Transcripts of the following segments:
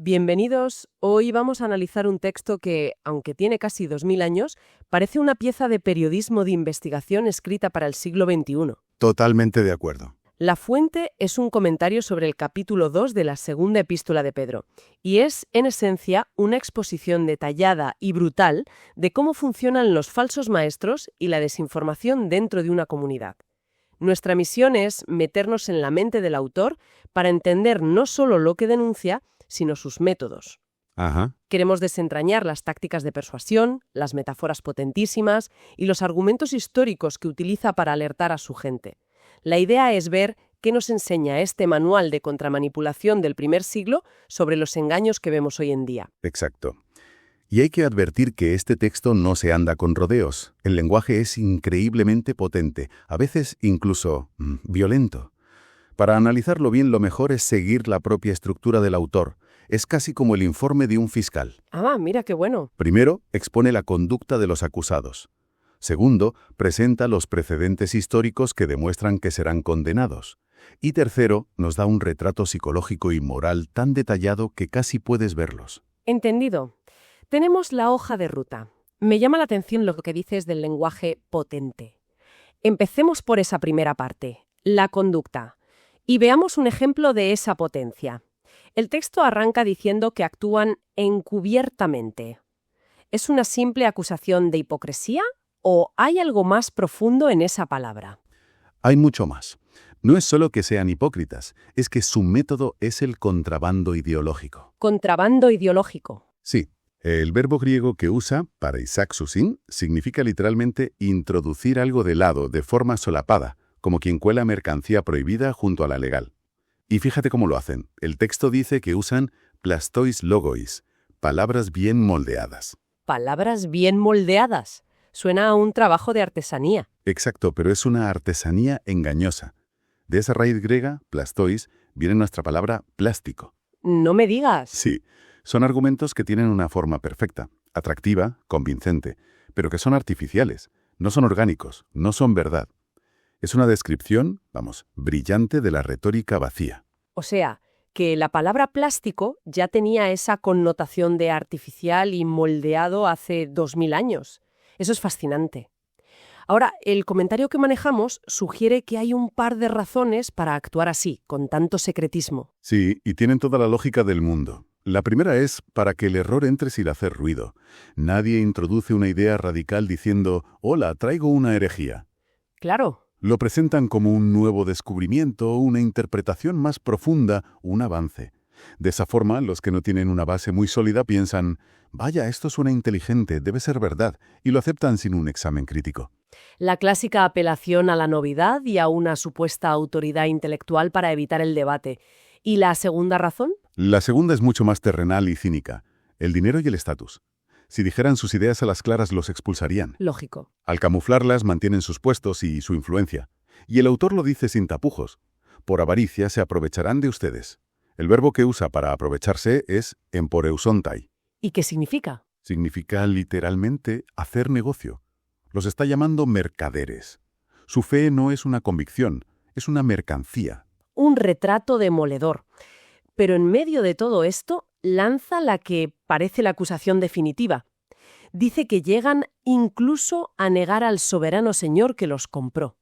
Bienvenidos. Hoy vamos a analizar un texto que, aunque tiene casi 2000 años, parece una pieza de periodismo de investigación escrita para el siglo XXI. Totalmente de acuerdo. La fuente es un comentario sobre el capítulo 2 de la segunda epístola de Pedro, y es, en esencia, una exposición detallada y brutal de cómo funcionan los falsos maestros y la desinformación dentro de una comunidad. Nuestra misión es meternos en la mente del autor para entender no solo lo que denuncia, sino sus métodos. Ajá. Queremos desentrañar las tácticas de persuasión, las metáforas potentísimas y los argumentos históricos que utiliza para alertar a su gente. La idea es ver qué nos enseña este manual de contramanipulación del primer siglo sobre los engaños que vemos hoy en día. Exacto. Y hay que advertir que este texto no se anda con rodeos. El lenguaje es increíblemente potente, a veces incluso violento. Para analizarlo bien, lo mejor es seguir la propia estructura del autor. Es casi como el informe de un fiscal. Ah, mira qué bueno. Primero, expone la conducta de los acusados. Segundo, presenta los precedentes históricos que demuestran que serán condenados. Y tercero, nos da un retrato psicológico y moral tan detallado que casi puedes verlos. Entendido. Tenemos la hoja de ruta. Me llama la atención lo que dices del lenguaje potente. Empecemos por esa primera parte, la conducta. Y veamos un ejemplo de esa potencia. El texto arranca diciendo que actúan encubiertamente. ¿Es una simple acusación de hipocresía o hay algo más profundo en esa palabra? Hay mucho más. No es solo que sean hipócritas, es que su método es el contrabando ideológico. Contrabando ideológico. Sí, el verbo griego que usa, paraisaksusin, significa literalmente introducir algo de lado, de forma solapada, como quien cuela mercancía prohibida junto a la legal. Y fíjate cómo lo hacen. El texto dice que usan plastois logois, palabras bien moldeadas. Palabras bien moldeadas. Suena a un trabajo de artesanía. Exacto, pero es una artesanía engañosa. De esa raíz griega, plastois, viene nuestra palabra plástico. No me digas. Sí, son argumentos que tienen una forma perfecta, atractiva, convincente, pero que son artificiales, no son orgánicos, no son verdad. Es una descripción, brillante de la retórica vacía. O sea, que la palabra plástico ya tenía esa connotación de artificial y moldeado hace 2000 años. Eso es fascinante. Ahora, el comentario que manejamos sugiere que hay un par de razones para actuar así, con tanto secretismo. Sí, y tienen toda la lógica del mundo. La primera es para que el error entre sin hacer ruido. Nadie introduce una idea radical diciendo, «Hola, traigo una herejía». Claro. Lo presentan como un nuevo descubrimiento, una interpretación más profunda, un avance. De esa forma, los que no tienen una base muy sólida piensan, «Vaya, esto suena inteligente, debe ser verdad», y lo aceptan sin un examen crítico. La clásica apelación a la novedad y a una supuesta autoridad intelectual para evitar el debate. ¿Y la segunda razón? La segunda es mucho más terrenal y cínica, el dinero y el estatus. Si dijeran sus ideas a las claras, los expulsarían. Lógico. Al camuflarlas, mantienen sus puestos y su influencia. Y el autor lo dice sin tapujos. Por avaricia se aprovecharán de ustedes. El verbo que usa para aprovecharse es emporeusontai. ¿Y qué significa? Significa literalmente hacer negocio. Los está llamando mercaderes. Su fe no es una convicción, es una mercancía. Un retrato demoledor. Pero en medio de todo esto, lanza la que parece la acusación definitiva. Dice que llegan incluso a negar al soberano Señor que los compró.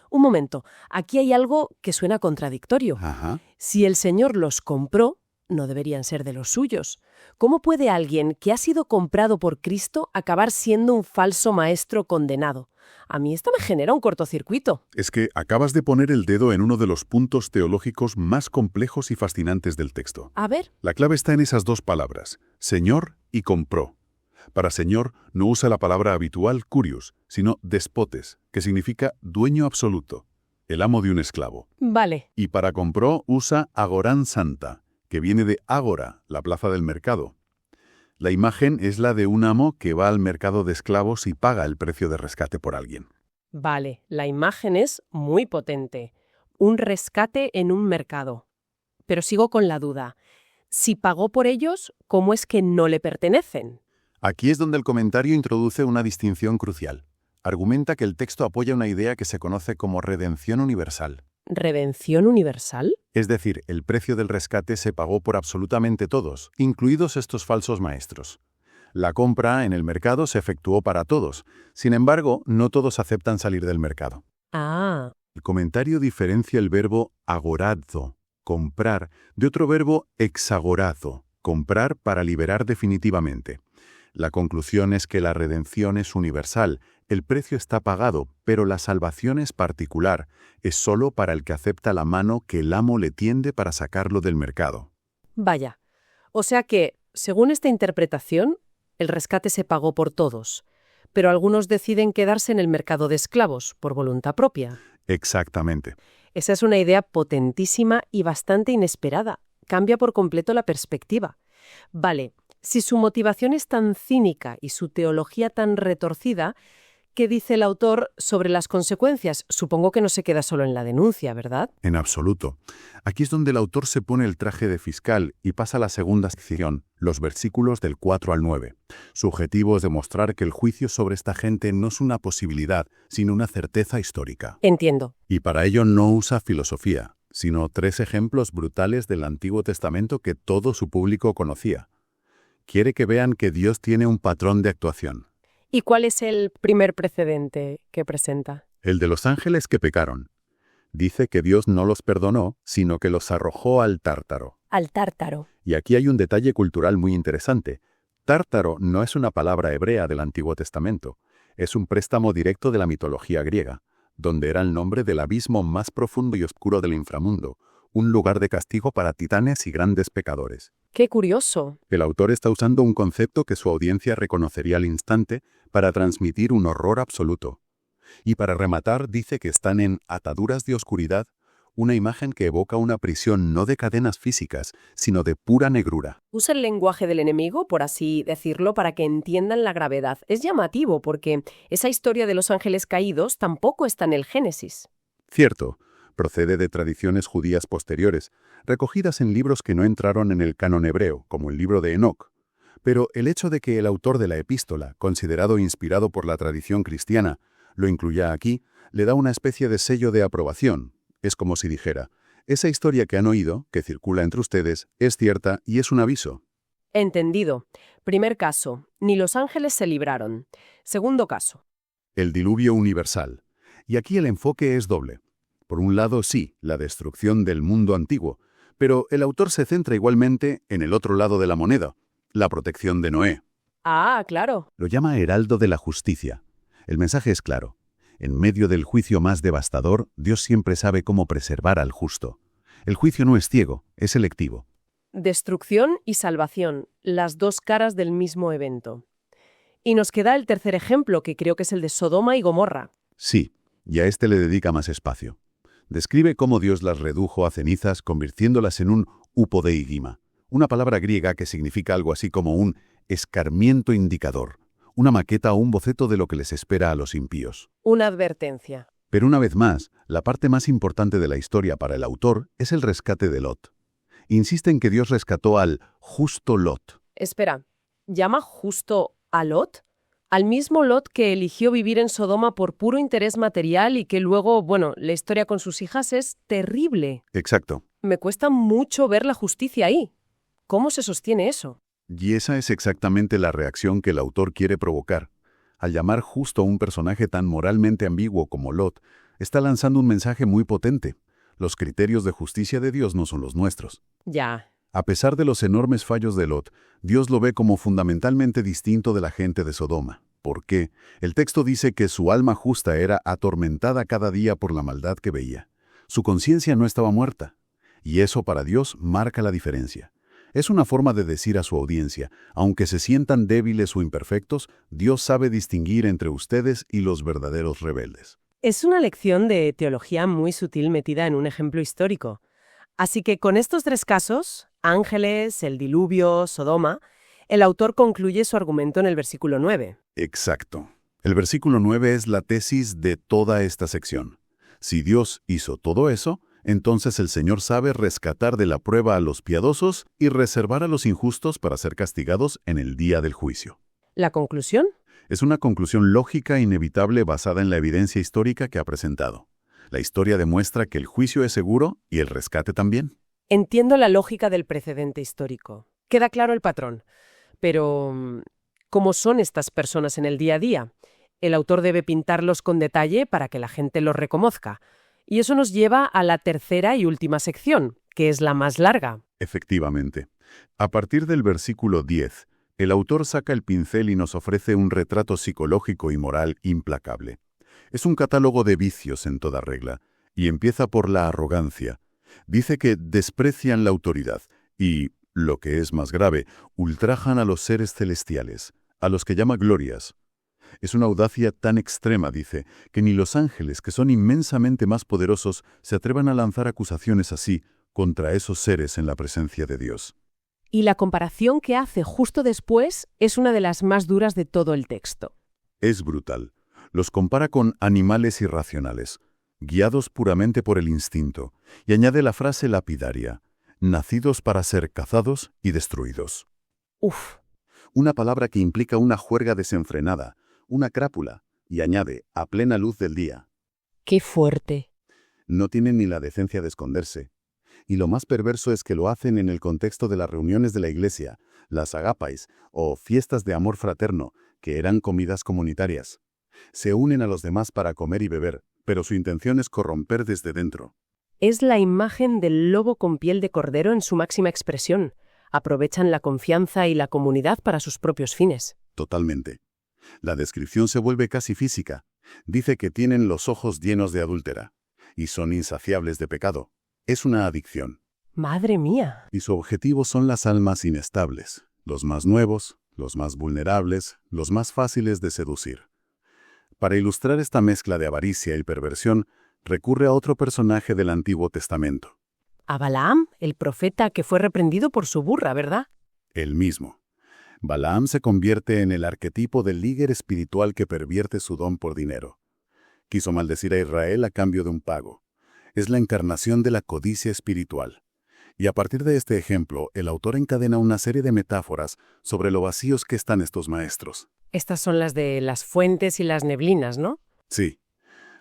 Un momento, aquí hay algo que suena contradictorio. Ajá. Si el Señor los compró, no deberían ser de los suyos. ¿Cómo puede alguien que ha sido comprado por Cristo acabar siendo un falso maestro condenado? A mí esto me genera un cortocircuito. Es que acabas de poner el dedo en uno de los puntos teológicos más complejos y fascinantes del texto. A ver. La clave está en esas dos palabras, Señor y compró. Para Señor no usa la palabra habitual curios, sino despotes, que significa dueño absoluto, el amo de un esclavo. Vale. Y para compró usa agorán santa, que viene de ágora, la plaza del mercado. La imagen es la de un amo que va al mercado de esclavos y paga el precio de rescate por alguien. Vale, la imagen es muy potente. Un rescate en un mercado. Pero sigo con la duda. Si pagó por ellos, ¿cómo es que no le pertenecen? Aquí es donde el comentario introduce una distinción crucial. Argumenta que el texto apoya una idea que se conoce como redención universal. ¿Redención universal? Es decir, el precio del rescate se pagó por absolutamente todos, incluidos estos falsos maestros. La compra en el mercado se efectuó para todos. Sin embargo, no todos aceptan salir del mercado. Ah, El comentario diferencia el verbo agorazo, comprar, de otro verbo exagorazo, comprar para liberar definitivamente. La conclusión es que la redención es universal, el precio está pagado, pero la salvación es particular, es solo para el que acepta la mano que el amo le tiende para sacarlo del mercado. vaya. O sea que, según esta interpretación, el rescate se pagó por todos, pero algunos deciden quedarse en el mercado de esclavos por voluntad propia. Exactamente. Esa es una idea potentísima y bastante inesperada. Cambia por completo la perspectiva. Vale, si su motivación es tan cínica y su teología tan retorcida, ¿qué dice el autor sobre las consecuencias? Supongo que no se queda solo en la denuncia, ¿verdad? En absoluto. Aquí es donde el autor se pone el traje de fiscal y pasa a la segunda sección, los versículos del 4 al 9. Su objetivo es demostrar que el juicio sobre esta gente no es una posibilidad, sino una certeza histórica. Entiendo. Y para ello no usa filosofía, sino 3 ejemplos brutales del Antiguo Testamento que todo su público conocía. Quiere que vean que Dios tiene un patrón de actuación. ¿Y cuál es el primer precedente que presenta? El de los ángeles que pecaron. Dice que Dios no los perdonó, sino que los arrojó al Tártaro. Al Tártaro. Y aquí hay un detalle cultural muy interesante. Tártaro no es una palabra hebrea del Antiguo Testamento. Es un préstamo directo de la mitología griega, donde era el nombre del abismo más profundo y oscuro del inframundo, un lugar de castigo para titanes y grandes pecadores. ¡Qué curioso! El autor está usando un concepto que su audiencia reconocería al instante para transmitir un horror absoluto. Y para rematar dice que están en ataduras de oscuridad, una imagen que evoca una prisión no de cadenas físicas, sino de pura negrura. Usa el lenguaje del enemigo, por así decirlo, para que entiendan la gravedad. Es llamativo porque esa historia de los ángeles caídos tampoco está en el Génesis. Cierto, procede de tradiciones judías posteriores, recogidas en libros que no entraron en el canon hebreo, como el libro de Enoc. Pero el hecho de que el autor de la epístola, considerado inspirado por la tradición cristiana, lo incluya aquí, le da una especie de sello de aprobación. Es como si dijera, esa historia que han oído, que circula entre ustedes, es cierta y es un aviso. Entendido. Primer caso, ni los ángeles se libraron. Segundo caso. El diluvio universal. Y aquí el enfoque es doble. Por un lado, sí, la destrucción del mundo antiguo, pero el autor se centra igualmente en el otro lado de la moneda, la protección de Noé. Ah, claro. Lo llama heraldo de la justicia. El mensaje es claro. En medio del juicio más devastador, Dios siempre sabe cómo preservar al justo. El juicio no es ciego, es selectivo. Destrucción y salvación, las dos caras del mismo evento. Y nos queda el tercer ejemplo, que creo que es el de Sodoma y Gomorra. Sí, y a este le dedica más espacio. Describe cómo Dios las redujo a cenizas convirtiéndolas en un upodeigima, una palabra griega que significa algo así como un escarmiento indicador, una maqueta o un boceto de lo que les espera a los impíos. Una advertencia. Pero una vez más, la parte más importante de la historia para el autor es el rescate de Lot. Insiste en que Dios rescató al justo Lot. Espera, ¿llama justo a Lot? Al mismo Lot que eligió vivir en Sodoma por puro interés material y que luego, la historia con sus hijas es terrible. Exacto. Me cuesta mucho ver la justicia ahí. ¿Cómo se sostiene eso? Y esa es exactamente la reacción que el autor quiere provocar. Al llamar justo a un personaje tan moralmente ambiguo como Lot, está lanzando un mensaje muy potente. Los criterios de justicia de Dios no son los nuestros. Ya. A pesar de los enormes fallos de Lot, Dios lo ve como fundamentalmente distinto de la gente de Sodoma. ¿Por qué? El texto dice que su alma justa era atormentada cada día por la maldad que veía. Su conciencia no estaba muerta. Y eso para Dios marca la diferencia. Es una forma de decir a su audiencia, aunque se sientan débiles o imperfectos, Dios sabe distinguir entre ustedes y los verdaderos rebeldes. Es una lección de teología muy sutil metida en un ejemplo histórico. Así que con estos tres casos, ángeles, el diluvio, Sodoma, el autor concluye su argumento en el versículo 9. Exacto. El versículo 9 es la tesis de toda esta sección. Si Dios hizo todo eso, entonces el Señor sabe rescatar de la prueba a los piadosos y reservar a los injustos para ser castigados en el día del juicio. ¿La conclusión? Es una conclusión lógica e inevitable basada en la evidencia histórica que ha presentado. La historia demuestra que el juicio es seguro y el rescate también. Entiendo la lógica del precedente histórico. Queda claro el patrón. Pero, ¿cómo son estas personas en el día a día? El autor debe pintarlos con detalle para que la gente los reconozca. Y eso nos lleva a la tercera y última sección, que es la más larga. Efectivamente. A partir del versículo 10, el autor saca el pincel y nos ofrece un retrato psicológico y moral implacable. Es un catálogo de vicios en toda regla, y empieza por la arrogancia. Dice que desprecian la autoridad y, lo que es más grave, ultrajan a los seres celestiales, a los que llama glorias. Es una audacia tan extrema, dice, que ni los ángeles, que son inmensamente más poderosos, se atrevan a lanzar acusaciones así contra esos seres en la presencia de Dios. Y la comparación que hace justo después es una de las más duras de todo el texto. Es brutal. Los compara con animales irracionales, guiados puramente por el instinto, y añade la frase lapidaria, nacidos para ser cazados y destruidos. Uf, Una palabra que implica una juerga desenfrenada, una crápula, y añade, a plena luz del día. qué fuerte. No tienen ni la decencia de esconderse. Y lo más perverso es que lo hacen en el contexto de las reuniones de la iglesia, las agápais, o fiestas de amor fraterno, que eran comidas comunitarias. Se unen a los demás para comer y beber, pero su intención es corromper desde dentro. Es la imagen del lobo con piel de cordero en su máxima expresión. Aprovechan la confianza y la comunidad para sus propios fines. Totalmente. La descripción se vuelve casi física. Dice que tienen los ojos llenos de adúltera, y son insaciables de pecado. Es una adicción. ¡Madre mía! Y su objetivo son las almas inestables, los más nuevos, los más vulnerables, los más fáciles de seducir. Para ilustrar esta mezcla de avaricia y perversión, recurre a otro personaje del Antiguo Testamento. A Balaam, el profeta que fue reprendido por su burra, ¿verdad? El mismo. Balaam se convierte en el arquetipo del líder espiritual que pervierte su don por dinero. Quiso maldecir a Israel a cambio de un pago. Es la encarnación de la codicia espiritual. Y a partir de este ejemplo, el autor encadena una serie de metáforas sobre lo vacíos que están estos maestros. Estas son las de las fuentes y las neblinas, ¿no? Sí,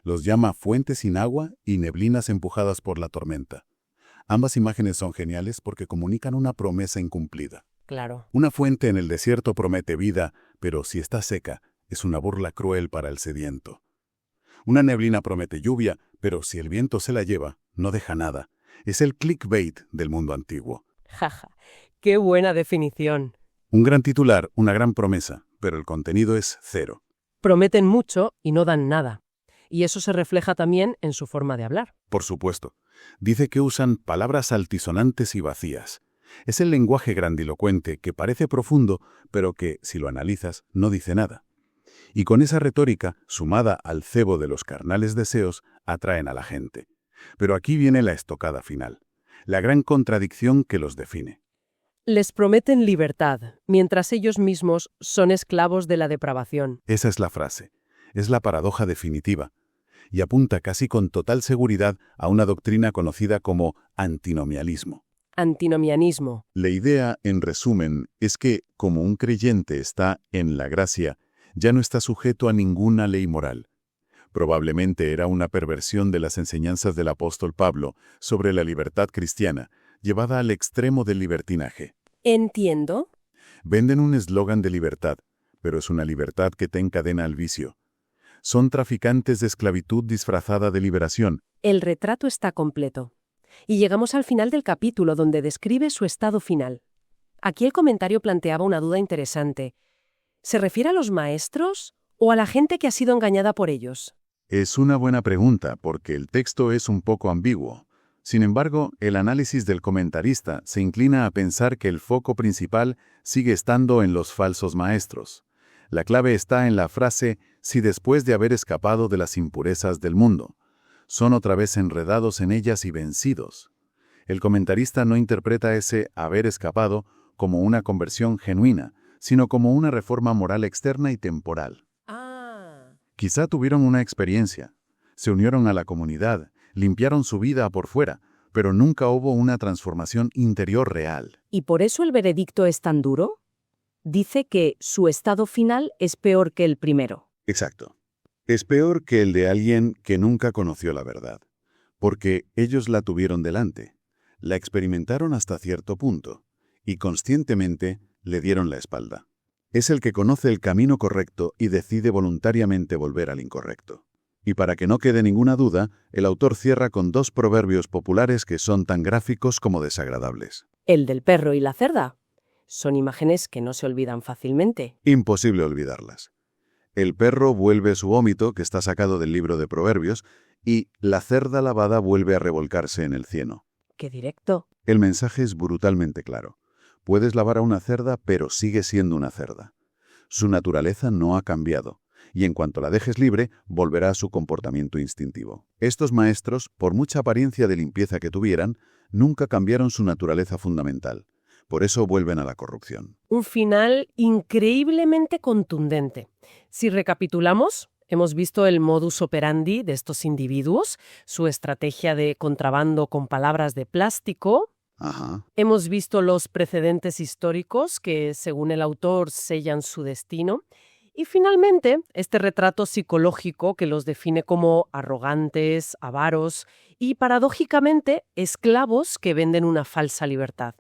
los llama fuentes sin agua y neblinas empujadas por la tormenta. Ambas imágenes son geniales porque comunican una promesa incumplida. Claro. Una fuente en el desierto promete vida, pero si está seca, es una burla cruel para el sediento. Una neblina promete lluvia, pero si el viento se la lleva, no deja nada. Es el clickbait del mundo antiguo. Jaja, qué buena definición. Un gran titular, una gran promesa, pero el contenido es cero. Prometen mucho y no dan nada. Y eso se refleja también en su forma de hablar. Por supuesto. Dice que usan palabras altisonantes y vacías. Es el lenguaje grandilocuente que parece profundo, pero que, si lo analizas, no dice nada. Y con esa retórica, sumada al cebo de los carnales deseos, atraen a la gente. Pero aquí viene la estocada final, la gran contradicción que los define. Les prometen libertad, mientras ellos mismos son esclavos de la depravación. Esa es la frase. Es la paradoja definitiva. Y apunta casi con total seguridad a una doctrina conocida como antinomialismo. Antinomianismo. La idea, en resumen, es que, como un creyente está en la gracia, ya no está sujeto a ninguna ley moral. Probablemente era una perversión de las enseñanzas del apóstol Pablo sobre la libertad cristiana, llevada al extremo del libertinaje. Entiendo. Venden un eslogan de libertad, pero es una libertad que te encadena al vicio. Son traficantes de esclavitud disfrazada de liberación. El retrato está completo. Y llegamos al final del capítulo donde describe su estado final. Aquí el comentario planteaba una duda interesante. ¿Se refiere a los maestros o a la gente que ha sido engañada por ellos? Es una buena pregunta porque el texto es un poco ambiguo. Sin embargo, el análisis del comentarista se inclina a pensar que el foco principal sigue estando en los falsos maestros. La clave está en la frase, si después de haber escapado de las impurezas del mundo, son otra vez enredados en ellas y vencidos. El comentarista no interpreta ese haber escapado como una conversión genuina, sino como una reforma moral externa y temporal. Quizá tuvieron una experiencia, se unieron a la comunidad, limpiaron su vida por fuera, pero nunca hubo una transformación interior real. ¿Y por eso el veredicto es tan duro? Dice que su estado final es peor que el primero. Exacto. Es peor que el de alguien que nunca conoció la verdad, porque ellos la tuvieron delante, la experimentaron hasta cierto punto, y conscientemente le dieron la espalda. Es el que conoce el camino correcto y decide voluntariamente volver al incorrecto. Y para que no quede ninguna duda, el autor cierra con 2 proverbios populares que son tan gráficos como desagradables. El del perro y la cerda. Son imágenes que no se olvidan fácilmente. Imposible olvidarlas. El perro vuelve su vómito, que está sacado del libro de Proverbios, y la cerda lavada vuelve a revolcarse en el cieno. ¡Qué directo! El mensaje es brutalmente claro. Puedes lavar a una cerda, pero sigue siendo una cerda. Su naturaleza no ha cambiado, y en cuanto la dejes libre, volverá a su comportamiento instintivo. Estos maestros, por mucha apariencia de limpieza que tuvieran, nunca cambiaron su naturaleza fundamental. Por eso vuelven a la corrupción. Un final increíblemente contundente. Si recapitulamos, hemos visto el modus operandi de estos individuos, su estrategia de contrabando con palabras de plástico. Ajá. Hemos visto los precedentes históricos que, según el autor, sellan su destino. Y finalmente, este retrato psicológico que los define como arrogantes, avaros y, paradójicamente, esclavos que venden una falsa libertad.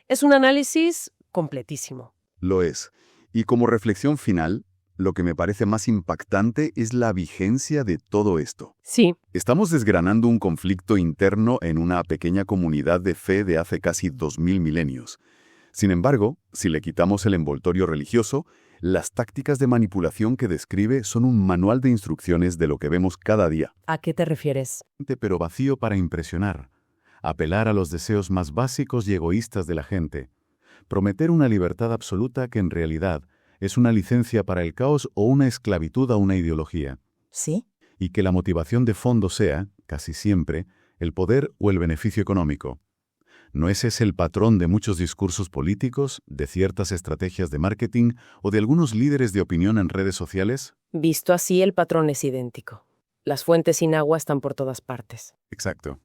Es un análisis completísimo. Lo es. Y como reflexión final, lo que me parece más impactante es la vigencia de todo esto. Sí, Estamos desgranando un conflicto interno en una pequeña comunidad de fe de hace casi 2000 milenios. Sin embargo, si le quitamos el envoltorio religioso, las tácticas de manipulación que describe son un manual de instrucciones de lo que vemos cada día. ¿a qué te refieres? Pero vacío para impresionar. Apelar a los deseos más básicos y egoístas de la gente. Prometer una libertad absoluta que en realidad es una licencia para el caos o una esclavitud a una ideología. ¿Sí? Y que la motivación de fondo sea, casi siempre, el poder o el beneficio económico. ¿No es ese el patrón de muchos discursos políticos, de ciertas estrategias de marketing o de algunos líderes de opinión en redes sociales? Visto así, el patrón es idéntico. Las fuentes sin agua están por todas partes. Exacto.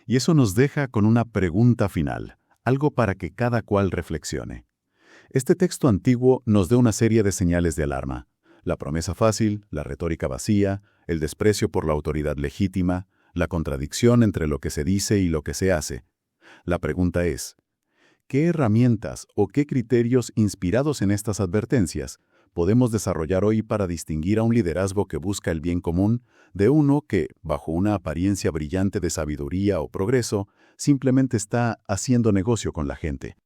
Y eso nos deja con una pregunta final, algo para que cada cual reflexione. Este texto antiguo nos da una serie de señales de alarma. La promesa fácil, la retórica vacía, el desprecio por la autoridad legítima, la contradicción entre lo que se dice y lo que se hace. La pregunta es, ¿qué herramientas o qué criterios inspirados en estas advertencias podemos desarrollar hoy para distinguir a un liderazgo que busca el bien común de uno que, bajo una apariencia brillante de sabiduría o progreso, simplemente está haciendo negocio con la gente?